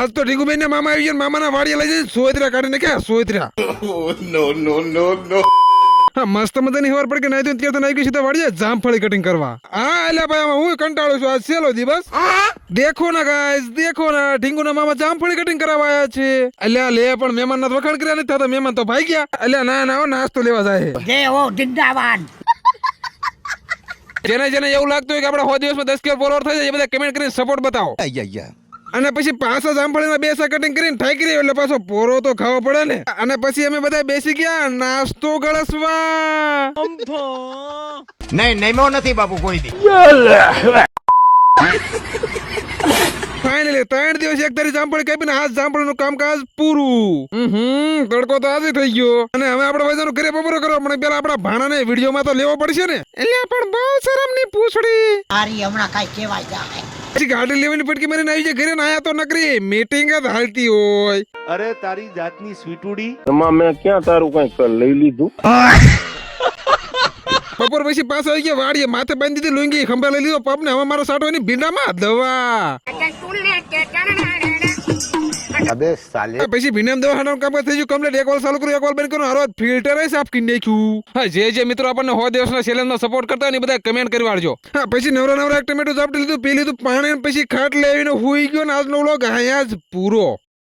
આજ તો ઢીંગુબેન ના મામા આવી ગયા, મામાના વાડીએ લઈ જઈને સોયત્રા કાઢીને કે સોયત્રા. હા મસ્ત મજાની ખબર પડી કે નહીં તો ત્યાં તો નાઈ ગઈ સીધા વાડીએ જામફળી કટિંગ કરવા. હા એટલે ભાઈ આમાં હું કંટાળું છું, આજ છેલ્લો દિવસ. દેખો ના ગાઈસ, દેખો ના ઢીંગુના મામા જામફળી કટિંગ કરાવવા આવ્યા છે. અલ્યા લે પણ મહેમાન ના વખાણ કર્યા નથી થતા, મહેમાન તો ભાઈ ગયા. અલ્યા ના ના નાસ્તો લેવા જાય. જય હો જિંદાબાદ. જેને જેને એવું લાગતું હોય કે આપડા 100 દિવસમાં 10 કે ફોલોવર થઈ જાય એ બધા કમેન્ટ કરીને સપોર્ટ બતાવો. અને પછી પાછા જામફળીના બેસા કટિંગ કરીને ઠાકી રહ્યો એટલે પાછો પોરો તો ખાવો પડે ને. અને પછી અમે બધા બેસી ગયા નાસ્તો ગળસવા. નહીં નમો નથી બાપુ કોઈ દી. ફાઇનલી 3 દિવસ એક તારી જામફળી કાપીને આજ જામફળીનું કામકાજ પૂરું. તડકો તો આજે થઈ ગયો અને હવે આપણે વૈજાનું ઘરે બપોરો કરવા પણ પેલા આપણા ભાણાને વિડીયોમાં તો લેવો પડશે ને. એટલે પણ બહુ શરમની પૂછડી. આરી હમણાં કાઈ કહેવાય જાય. પછી ગાડી લેવાની પટકી મારીને આવી જાય ઘરે, આયા તો નકરી મીટિંગ જ હાલતી હોય. અરે તારી જાતની સ્વીટુડી, એમાં મેં ક્યાં તારું કઈક લઈ લીધું. બપોર પછી પાછા આવી ગયા વાડીએ, માથે બાંધી દીધી લુંગી, ખંભા લઈ લીધો પપ ને હવે મારો સાટવાની ભીંડામાં દવા. અબે સાલે પછી ભીંડામાં દવા હાડવાનું કામ થઈ ગયું કમ્પ્લીટ. એક વાર ચાલુ કર્યું, એક વાર બંધ કર્યું, હારો ફિલ્ટર સાફ કરી નાખ્યું. હા જે મિત્રો આપણને 100 દિવસના ચેલેન્જમાં સપોર્ટ કરતા હોય ને બધા કમેન્ટ કરી વાળજો. હા પછી નવરા એક ટમેટો ઝાપટી લીધું, પી લીધું પાણી, પછી ખાટ લઈને હુઈ ગયો ને આજનો વ્લોગ અહીંયા જ પૂરો.